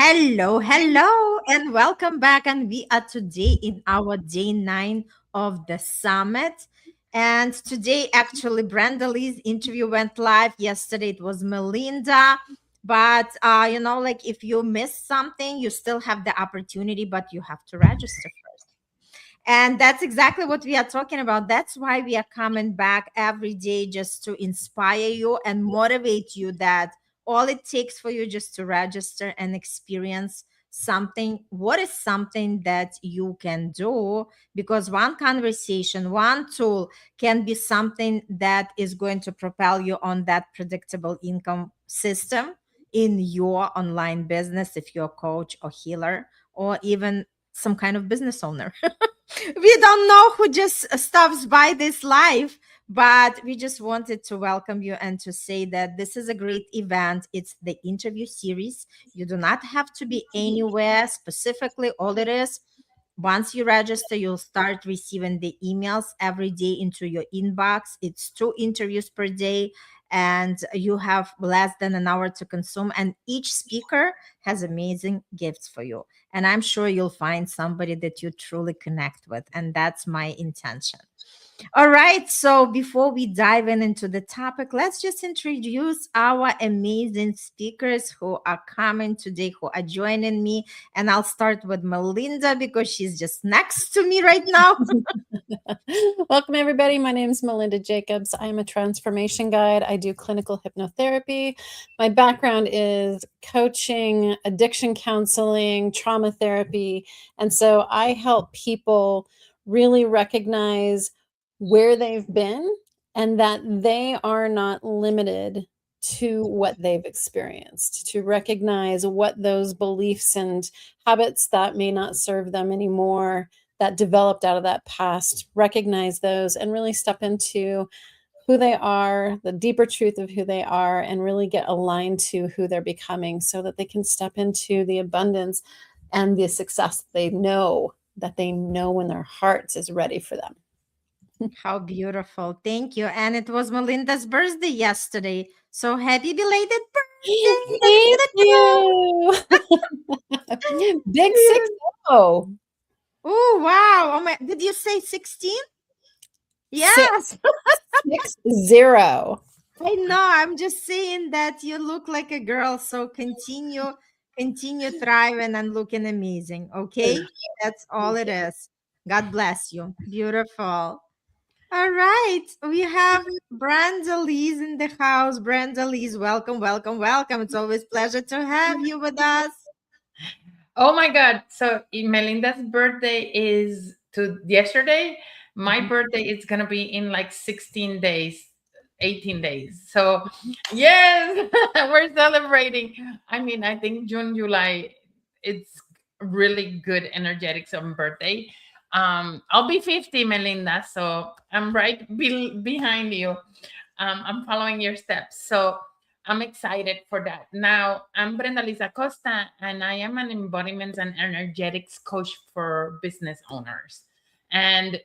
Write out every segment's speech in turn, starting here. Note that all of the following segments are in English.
Hello, and welcome back. And we are today in our day 9 of the summit. And today, actually, Brendaliz interview went live. Yesterday, it was Melinda. But, like if you miss something, you still have the opportunity, but you have to register first. And that's exactly what we are talking about. That's why we are coming back every day just to inspire you and motivate you that all it takes for you just to register and experience something. What is something that you can do? Because one conversation, one tool can be something that is going to propel you on that predictable income system in your online business if you're a coach or healer or even some kind of business owner. We don't know who just stops by this live, but we just wanted to welcome you and to say that this is a great event. It's the interview series. You do not have to be anywhere specifically. All it is, once you register, you'll start receiving the emails every day into your inbox. It's 2 interviews per day, and you have less than an hour to consume. And each speaker has amazing gifts for you. And I'm sure you'll find somebody that you truly connect with. And that's my intention. All right. So before we dive into the topic, let's just introduce our amazing speakers who are coming today, who are joining me. And I'll start with Melinda because she's just next to me right now. Welcome, everybody. My name is Melinda Jacobs. I am a transformation guide. I do clinical hypnotherapy. My background is coaching, addiction counseling, trauma therapy. And so I help people really recognize where they've been and that they are not limited to what they've experienced, to recognize what those beliefs and habits that may not serve them anymore that developed out of that past, recognize those and really step into who they are, the deeper truth of who they are, and really get aligned to who they're becoming so that they can step into the abundance and the success they know when their hearts is ready for them. How beautiful. Thank you. And it was Melinda's birthday yesterday. So happy belated birthday. Let's Thank give it you. Big 6 0. Oh, wow. Oh my, did you say 16? Yes. 6-0. I know. I'm just saying that you look like a girl. So continue thriving and looking amazing. Okay. That's all it is. God bless you. Beautiful. All right. We have Brendaliz in the house. Brendaliz, welcome, welcome, welcome. It's always pleasure to have you with us. Oh my God. So Melinda's birthday is to yesterday. My birthday is going to be in like 16 days, 18 days. So yes, we're celebrating. I mean, I think June, July, it's really good energetics on birthday. I'll be 50, Melinda. So I'm right behind you. I'm following your steps. So I'm excited for that. Now, I'm Brendaliz Acosta, and I am an embodiment and energetics coach for business owners. And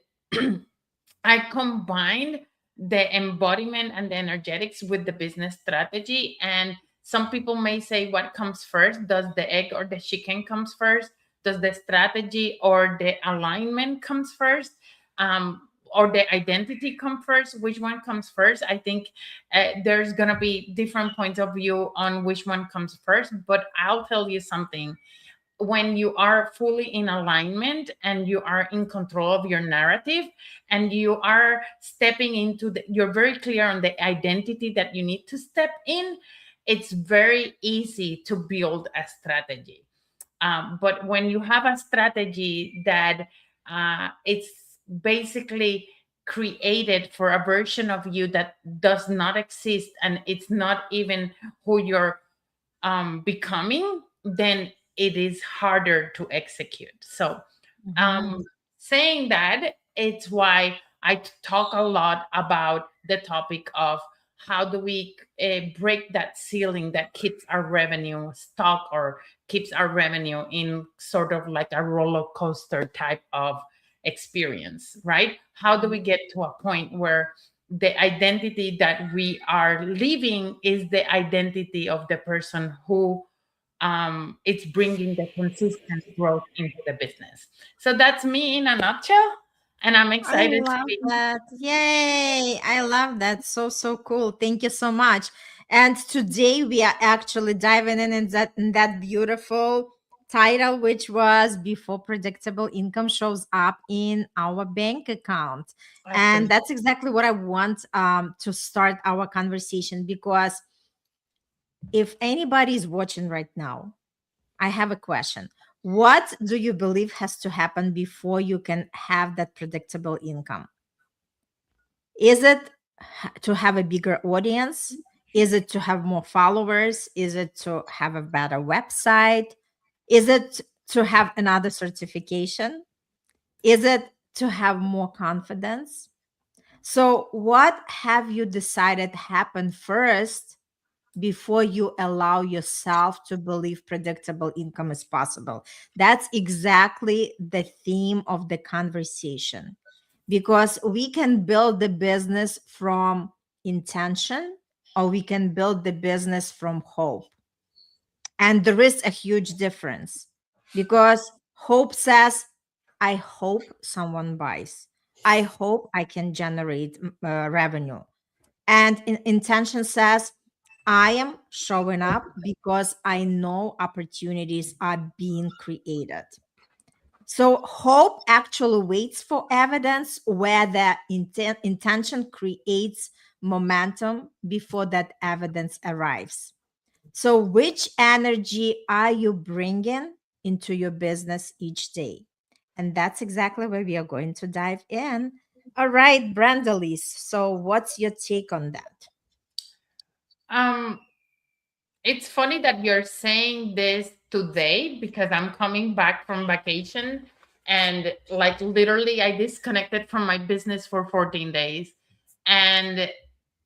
I combined the embodiment and the energetics with the business strategy. And some people may say, what comes first? Does the egg or the chicken comes first? Does the strategy or the alignment comes first? Or the identity come first? Which one comes first? I think there's going to be different points of view on which one comes first. But I'll tell you something. When you are fully in alignment and you are in control of your narrative and you are stepping into you're very clear on the identity that you need to step in, it's very easy to build a strategy. But when you have a strategy that it's basically created for a version of you that does not exist and it's not even who you're becoming, then it is harder to execute. So, saying that, it's why I talk a lot about the topic of how do we break that ceiling that keeps our revenue stuck or keeps our revenue in sort of like a roller coaster type of experience, right? How do we get to a point where the identity that we are living is the identity of the person who it's bringing the consistent growth into the business. So that's me in a nutshell, and I'm I excited to love be. that. Yay. I love that. So, so cool. Thank you so much. And today we are actually diving in that beautiful title, which was Before Predictable Income Shows Up in Our Bank Account. And Absolutely. that's exactly what I want to start our conversation, because if anybody is watching right now, I have a question. What do you believe has to happen before you can have that predictable income? Is it to have a bigger audience? Is it to have more followers? Is it to have a better website? Is it to have another certification? Is it to have more confidence? So, what have you decided happened first before you allow yourself to believe predictable income is possible? That's exactly the theme of the conversation, because we can build the business from intention, or we can build the business from hope. And there is a huge difference, because hope says, I hope someone buys, I hope I can generate revenue. And intention says, I am showing up because I know opportunities are being created. So hope actually waits for evidence, where the intention creates momentum before that evidence arrives. So, which energy are you bringing into your business each day? And that's exactly where we are going to dive in. All right, Brendaliz. So, what's your take on that? Um, it's funny that you're saying this today because I'm coming back from vacation, and like literally I disconnected from my business for 14 days. And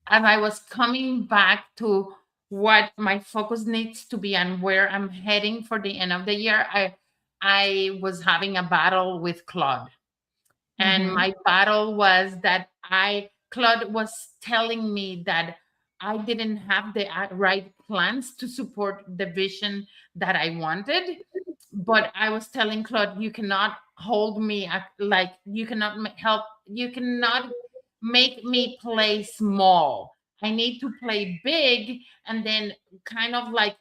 as I was coming back to what my focus needs to be and where I'm heading for the end of the year, I was having a battle with Claude. And Mm-hmm. my battle was that Claude was telling me that I didn't have the right plans to support the vision that I wanted. But I was telling Claude, you cannot hold me like you cannot help, you cannot make me play small. I need to play big, and then kind of like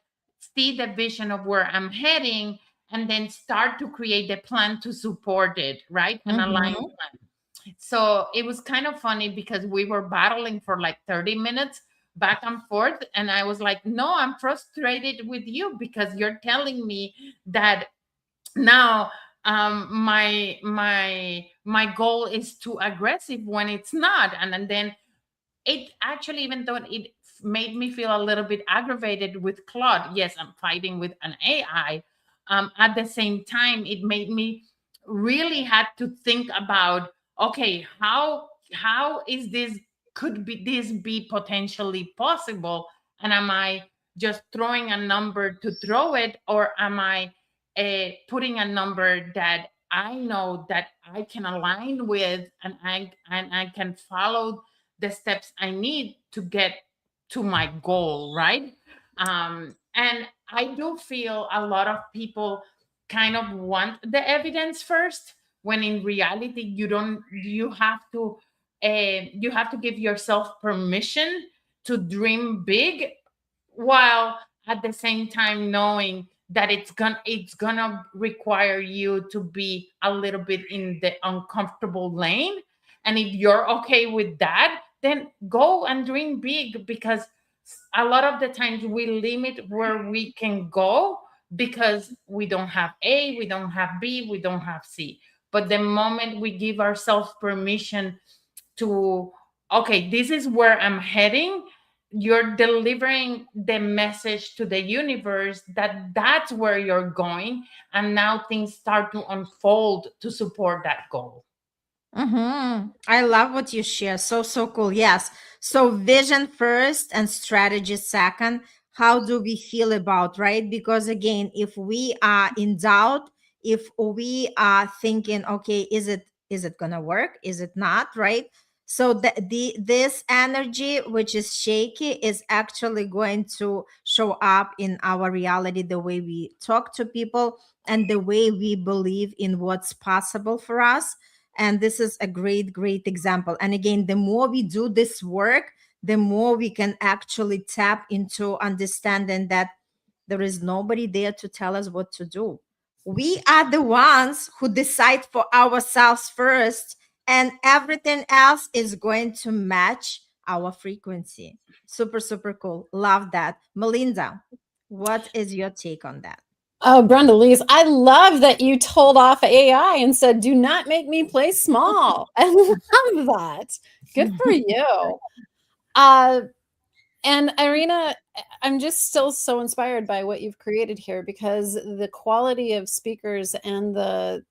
see the vision of where I'm heading, and then start to create the plan to support it, right? An aligned Mm-hmm. plan. So it was kind of funny because we were battling for like 30 minutes back and forth. And I was like, no, I'm frustrated with you because you're telling me that now my goal is too aggressive when it's not. And then it actually, even though it made me feel a little bit aggravated with Claude, yes, I'm fighting with an AI. At the same time, it made me really had to think about, okay, how is this, could be this be potentially possible, and am I just throwing a number to throw it, or am I putting a number that I know that I can align with, and I can follow the steps I need to get to my goal, right? And I do feel a lot of people kind of want the evidence first, when in reality you don't. You have to give yourself permission to dream big, while at the same time knowing that it's gonna require you to be a little bit in the uncomfortable lane. And if you're okay with that, then go and dream big, because a lot of the times we limit where we can go because we don't have A, we don't have B, we don't have C. But the moment we give ourselves permission to, okay, this is where I'm heading, you're delivering the message to the universe that that's where you're going, and now things start to unfold to support that goal. Mm-hmm. I love what you share. So, so cool. Yes. So, vision first and strategy second. How do we feel about, right? Because again, if we are in doubt, if we are thinking, okay, is it gonna work? Is it not? Right? So this energy, which is shaky, is actually going to show up in our reality, the way we talk to people and the way we believe in what's possible for us. And this is a great example. And again, the more we do this work, the more we can actually tap into understanding that there is nobody there to tell us what to do. We are the ones who decide for ourselves first, and everything else is going to match our frequency. Super cool. Love that. Melinda, what is your take on that? Oh, Brendaliz, I love that you told off AI and said, "Do not make me play small." I love that. Good for you. Uh, And Irina, I'm just still so inspired by what you've created here, because the quality of speakers and the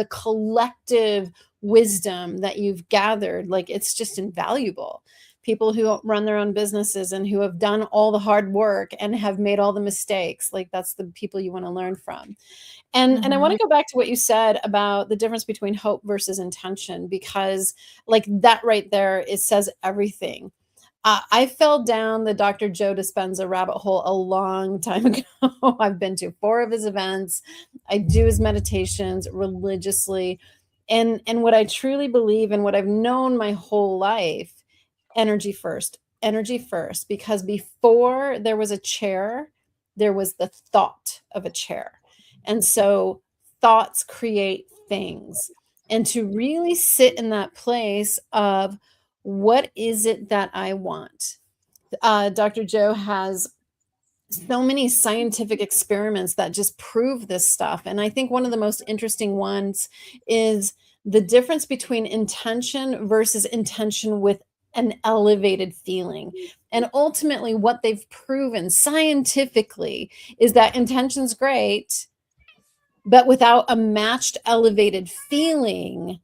collective wisdom that you've gathered, like, it's just invaluable. People who run their own businesses and who have done all the hard work and have made all the mistakes, like, that's the people you want to learn from. And I want to go back to what you said about the difference between hope versus intention, because, like, that right there, it says everything. I fell down the Dr. Joe Dispenza rabbit hole a long time ago. I've been to 4 of his events. I do his meditations religiously. And what I truly believe and what I've known my whole life, energy first, because before there was a chair, there was the thought of a chair. And so thoughts create things. And to really sit in that place of, what is it that I want? Dr. Joe has so many scientific experiments that just prove this stuff. And I think one of the most interesting ones is the difference between intention versus intention with an elevated feeling. And ultimately, what they've proven scientifically is that intention's great, but without a matched elevated feeling,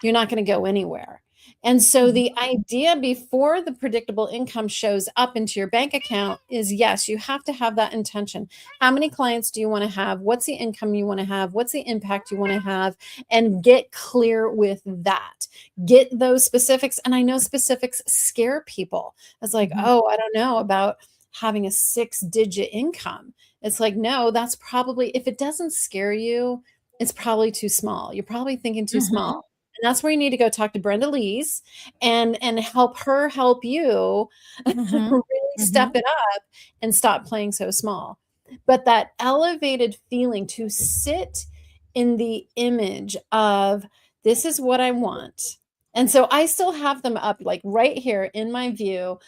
you're not going to go anywhere. And so the idea before the predictable income shows up into your bank account is, yes, you have to have that intention. How many clients do you want to have? What's the income you want to have? What's the impact you want to have? And get clear with that. Get those specifics. And I know specifics scare people. It's like, oh, I don't know about having a 6-digit income. It's like, no, that's probably, if it doesn't scare you, it's probably too small. You're probably thinking too small. And that's where you need to go talk to Brendaliz and help her help you really step it up and stop playing so small. But that elevated feeling, to sit in the image of, this is what I want. And so I still have them up, like, right here in my view.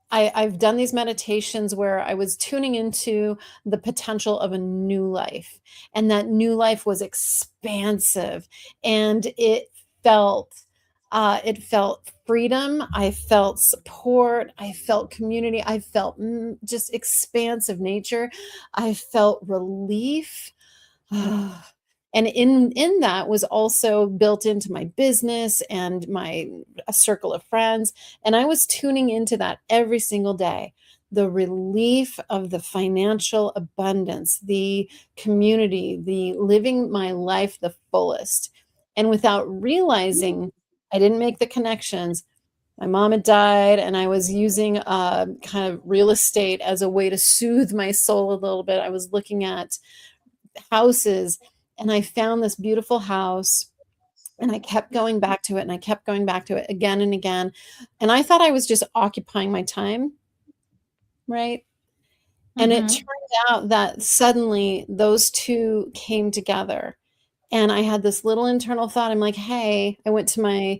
I've done these meditations where I was tuning into the potential of a new life, and that new life was expansive, and it felt freedom. I felt support. I felt community. I felt just expansive nature. I felt relief. And in that was also built into my business and a circle of friends. And I was tuning into that every single day. The relief of the financial abundance, the community, the living my life the fullest. And without realizing, I didn't make the connections. My mom had died, and I was using kind of real estate as a way to soothe my soul a little bit. I was looking at houses, and I found this beautiful house, and I kept going back to it, and I kept going back to it again and again. And I thought I was just occupying my time, right? And it turned out that suddenly those two came together. And I had this little internal thought. I'm like, hey, I went to my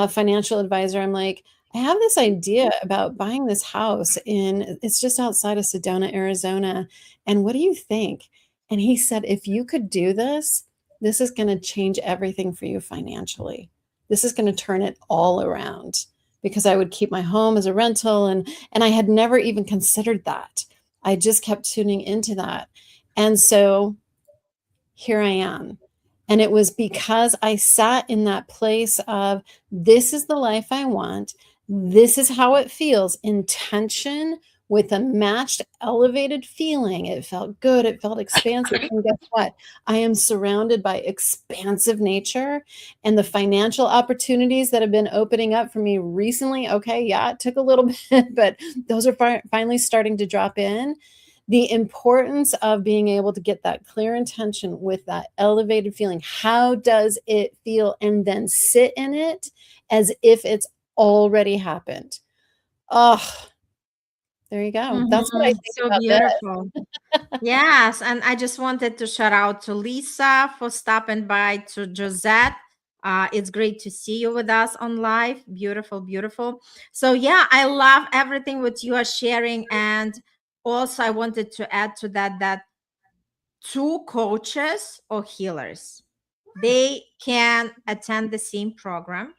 financial advisor. I'm like, I have this idea about buying this house it's just outside of Sedona, Arizona. And what do you think? And he said, if you could do this, this is going to change everything for you financially. This is going to turn it all around, because I would keep my home as a rental. And I had never even considered that. I just kept tuning into that. And so here I am. And it was because I sat in that place of, this is the life I want. This is how it feels. Intention with a matched elevated feeling. It felt good, it felt expansive. And guess what? I am surrounded by expansive nature, and the financial opportunities that have been opening up for me recently. Okay, yeah, it took a little bit, but those are finally starting to drop in. The importance of being able to get that clear intention with that elevated feeling. How does it feel? And then sit in it as if it's already happened. Oh, there you go. That's what I think So about this. beautiful. Yes, and I just wanted to shout out to Lisa for stopping by, to Josette. It's great to see you with us on live. Beautiful, beautiful. So yeah, I love everything what you are sharing, and also I wanted to add to that that two coaches or healers, they can attend the same program,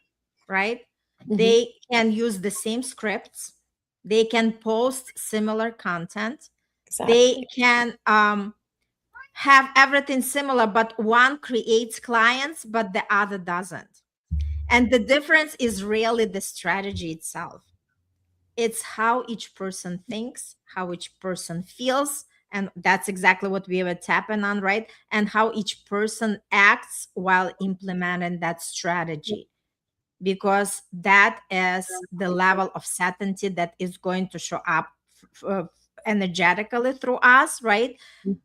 right? Mhm. They can use the same scripts. They can post similar content. They Exactly. can have everything similar, but one creates clients, but the other doesn't. And the difference is really the strategy itself. It's how each person thinks, how each person feels. And that's exactly what we were tapping on, right? And how each person acts while implementing that strategy, because that is the level of certainty that is going to show up energetically through us, right?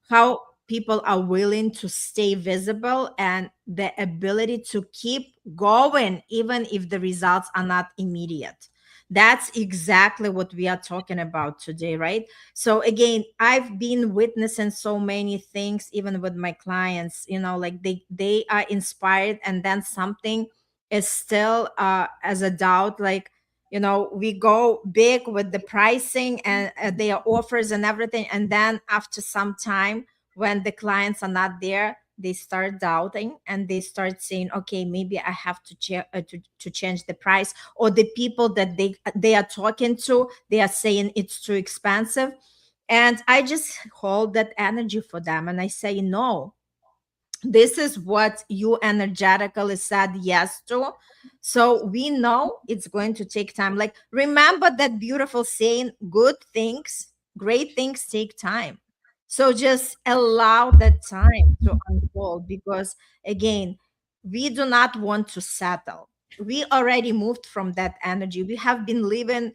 How people are willing to stay visible and the ability to keep going even if the results are not immediate. That's exactly what we are talking about today, right? So again, I've been witnessing so many things even with my clients, like they are inspired, and then something is still as a doubt, like, we go big with the pricing and their offers and everything, and then after some time, when the clients are not there, they start doubting and they start saying, okay, maybe I have to to change the price, or the people that they are talking to, they are saying it's too expensive. And I just hold that energy for them and I say, no, this is what you energetically said yes to. So we know it's going to take time. Like, remember that beautiful saying, good things, great things take time. So just allow that time to unfold, because again, we do not want to settle. We already moved from that energy. We have been living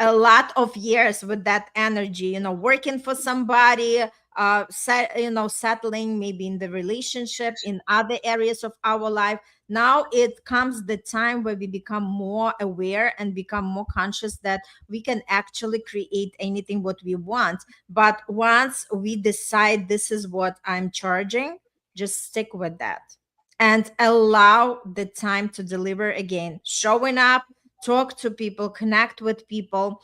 a lot of years with that energy, working for somebody, settling maybe in the relationship, in other areas of our life. Now it comes the time where we become more aware and become more conscious that we can actually create anything what we want. But once we decide this is what I'm charging, just stick with that and allow the time to deliver. Again, showing up, talk to people, connect with people,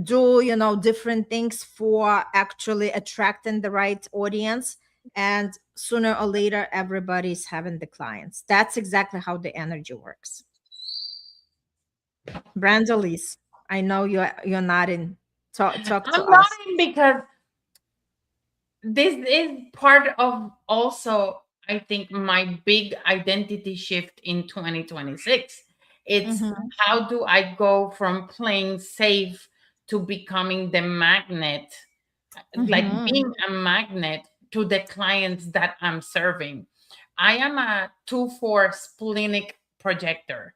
do different things for actually attracting the right audience, and sooner or later everybody's having the clients. That's exactly how the energy works. Brandaliz, I know you're not in. Talk to I'm us. nodding because this is part of also, I think, my big identity shift in 2026. It's Mm-hmm. how do I go from playing safe to becoming the magnet, like Mm-hmm. being a magnet to the clients that I'm serving. I am a 2-4 splenic projector.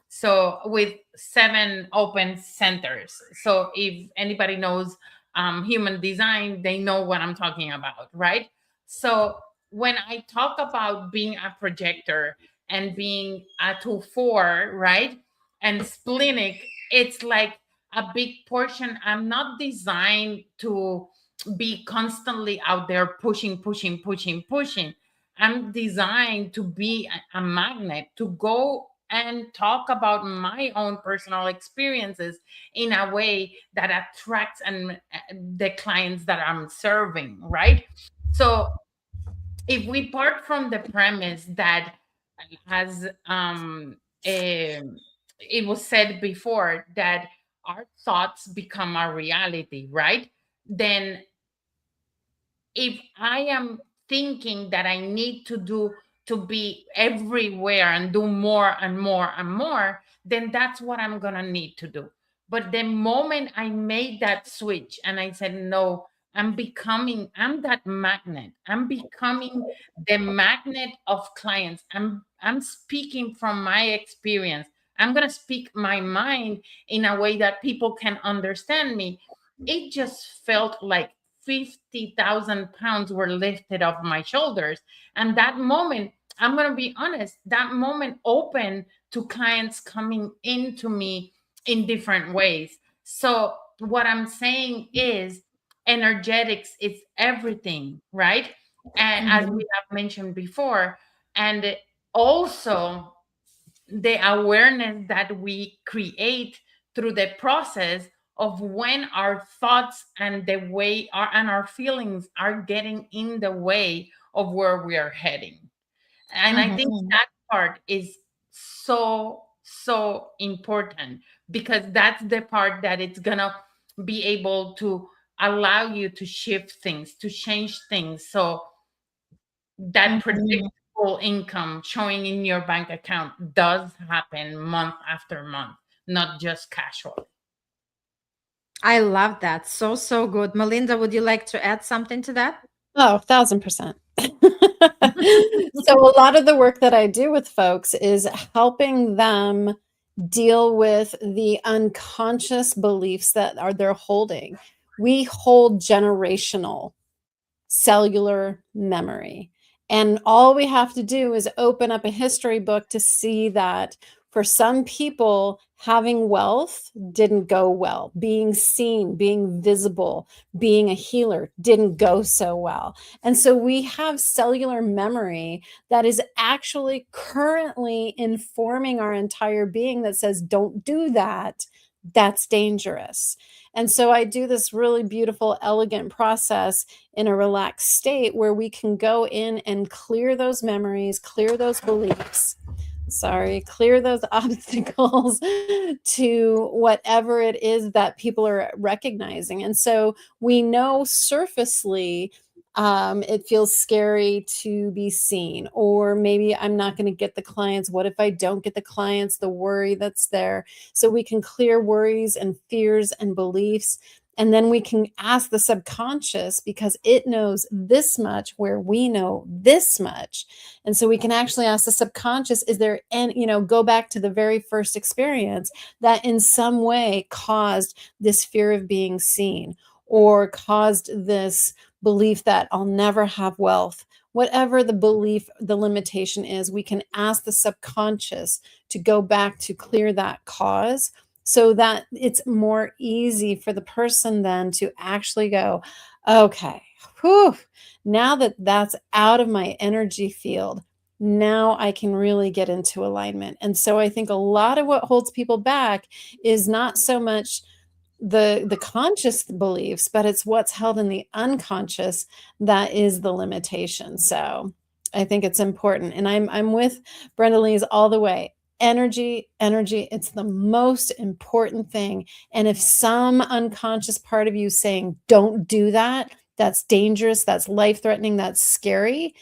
So with 7 open centers. So if anybody knows human design, they know what I'm talking about, right? So when I talk about being a projector and being a 2-4, right? And splenic, it's like a big portion. I'm not designed to be constantly out there pushing, pushing, pushing, pushing. I'm designed to be a magnet, to go and talk about my own personal experiences in a way that attracts and the clients that I'm serving, right? So if we part from the premise that, as it was said before, that our thoughts become our reality, right? Then if I am thinking that I need to do to be everywhere and do more and more and more, then that's what I'm gonna need to do. But the moment I made that switch and I said, no, I'm that magnet. I'm becoming the magnet of clients. I'm speaking from my experience. I'm going to speak my mind in a way that people can understand me. It just felt like 50,000 pounds were lifted off my shoulders. And that moment, I'm going to be honest, that moment opened to clients coming into me in different ways. So, what I'm saying is, energetics is everything, right? And as Mhm. we have mentioned before, and also the awareness that we create through the process of when our thoughts and the way our feelings are getting in the way of where we are heading. And I think Mhm. that part is so important, because that's the part that it's gonna be able to allow you to shift things, to change things, so that Mhm. predictable income showing in your bank account does happen month after month, not just casually. I love that. So, so good. Melinda, would you like to add something to that? Oh, 1000%. So a lot of the work that I do with folks is helping them deal with the unconscious beliefs that are they're holding. We hold generational cellular memory. And all we have to do is open up a history book to see that for some people, having wealth didn't go well. Being seen, being visible, being a healer didn't go so well. And so we have cellular memory that is actually currently informing our entire being that says, don't do that. That's dangerous. And so I do this really beautiful, elegant process in a relaxed state where we can go in and clear those memories, clear those beliefs. Sorry, clear those obstacles to whatever it is that people are recognizing. And so we know surfacely it feels scary to be seen, or maybe I'm not going to get the clients. What if I don't get the clients? The worry that's there. So we can clear worries and fears and beliefs, and then we can ask the subconscious, because it knows this much where we know this much. And so we can actually ask the subconscious, is there any, go back to the very first experience that in some way caused this fear of being seen, or caused this belief that I'll never have wealth. Whatever the belief, the limitation is, we can ask the subconscious to go back to clear that cause, so that it's more easy for the person then to actually go, okay, whew, now that that's out of my energy field, now I can really get into alignment. And so I think a lot of what holds people back is not so much the conscious beliefs, but it's what's held in the unconscious that is the limitation. So I think it's important. And I'm with Brendaliz all the way. Energy, it's the most important thing. And if some unconscious part of you is saying, don't do that, that's dangerous, that's life-threatening, that's scary,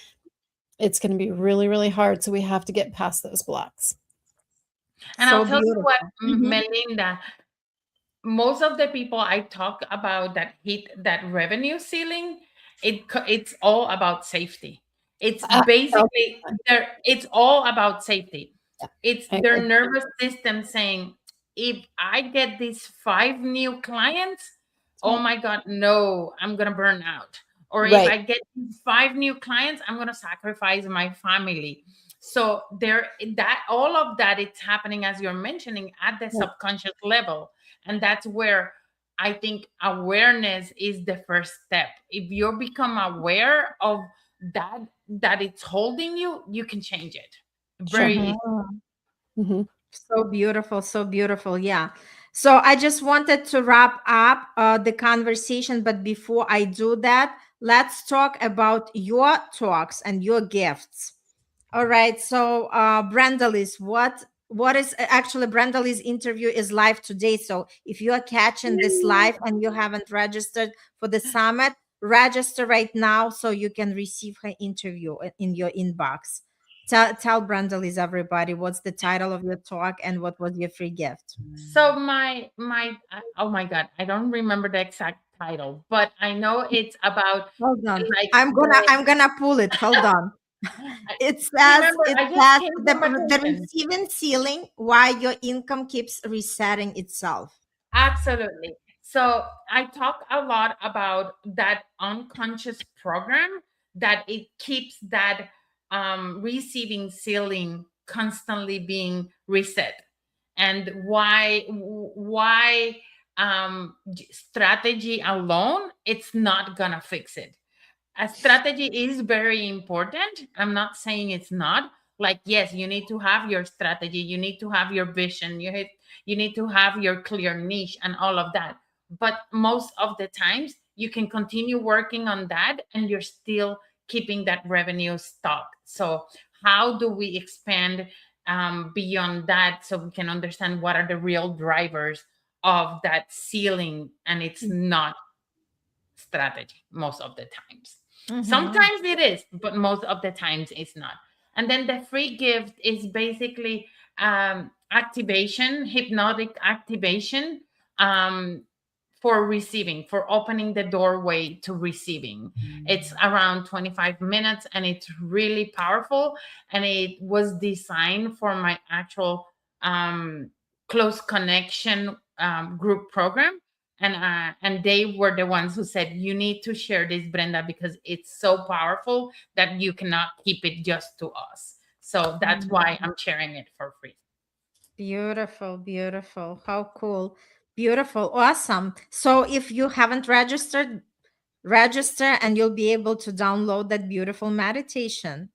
it's going to be really, really hard. So we have to get past those blocks. And I'll So tell you what, beautiful. Mhm. Melinda, most of the people I talk about that hit that revenue ceiling, it's all about safety. It's Ah, basically it's all about safety. yeah, It's I their agree. nervous system saying, if I get these 5 new clients, That's oh right. my god, no, I'm gonna burn out. Or if Right. I get these 5 new clients, I'm gonna sacrifice my family. So there, that all of that, it's happening, as you're mentioning, at the Right. subconscious level. And that's where I think awareness is the first step. If you become aware of that, that it's holding you, you can change it very Sure. easy. Mhm. Mhm. So beautiful, so beautiful. Yeah. So I just wanted to wrap up the conversation, but before I do that, let's talk about your talks and your gifts. All right. So, Brendaliz, what is actually Brendaliz interview is live today. So, if you are catching this live and you haven't registered for the summit, register right now so you can receive her interview in your inbox. Tell Brendaliz, everybody, what's the title of your talk and what was your free gift? So oh my god, I don't remember the exact title, but I know it's about Hold on. like I'm gonna pull it. Hold on. I It says remember it I just says came from the vacation. receiving ceiling why your income keeps resetting itself. Absolutely. So I talk a lot about that unconscious program that it keeps that receiving ceiling constantly being reset, and why strategy alone it's not gonna fix it. A strategy is very important. I'm not saying it's not. Like, yes, you need to have your strategy, you need to have your vision, you need to have your clear niche and all of that. But most of the times, you can continue working on that and you're still keeping that revenue stock. So, how do we expand beyond that so we can understand what are the real drivers of that ceiling? And it's not strategy most of the times. Mm-hmm. Sometimes it is, but most of the times it's not. And then the free gift is basically activation, hypnotic activation, um, for receiving, for opening the doorway to receiving. It's around 25 minutes and it's really powerful. And it was designed for my actual close connection group program, and they were the ones who said you need to share this, Brenda, because it's so powerful that you cannot keep it just to us. So that's why I'm sharing it for free. Beautiful, beautiful. How cool. Beautiful. Awesome. So if you haven't registered, register and you'll be able to download that beautiful meditation.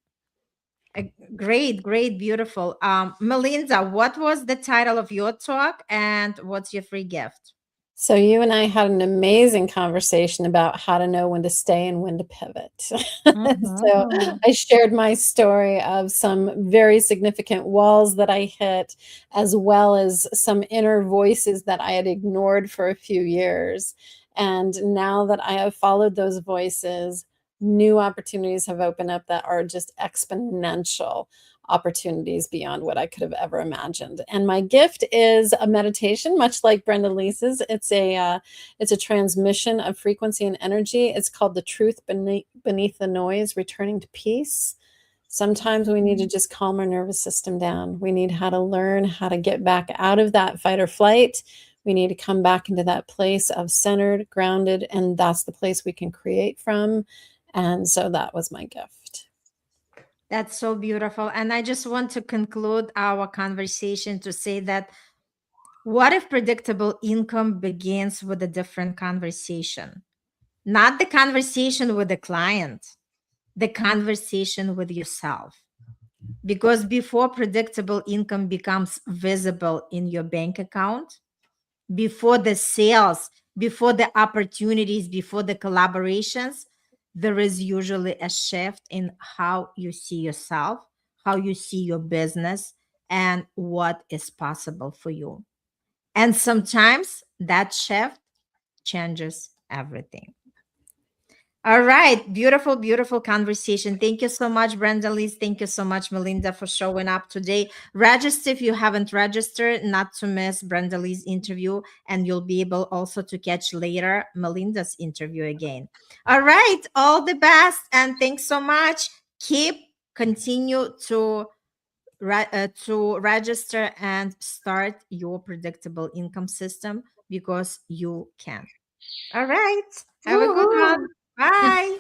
Great, great, beautiful. Melinda, what was the title of your talk and what's your free gift? So you and I had an amazing conversation about how to know when to stay and when to pivot. So Mhm. I shared my story of some very significant walls that I hit, as well as some inner voices that I had ignored for a few years. And now that I have followed those voices, new opportunities have opened up that are just exponential opportunities beyond what I could have ever imagined. And my gift is a meditation, much like Brendaliz's. It's a transmission of frequency and energy. It's called the truth beneath the noise, returning to peace. Sometimes we need to just calm our nervous system down. We need how to learn how to get back out of that fight or flight. We need to come back into that place of centered, grounded, and that's the place we can create from. And so that was my gift. That's so beautiful. And I just want to conclude our conversation to say that what if predictable income begins with a different conversation? Not the conversation with the client, the conversation with yourself. Because before predictable income becomes visible in your bank account, before the sales, before the opportunities, before the collaborations, there is usually a shift in how you see yourself, how you see your business, and what is possible for you. And sometimes that shift changes everything. All right. Beautiful, beautiful conversation. Thank you so much, Brenda Liz. Thank you so much, Melinda, for showing up today. Register if you haven't registered, not to miss Brenda Lee's interview. And you'll be able also to catch later Melinda's interview again. All right. All the best. And thanks so much. Continue to register and start your predictable income system because you can. All right. Have a good one. Woohoo! Bye.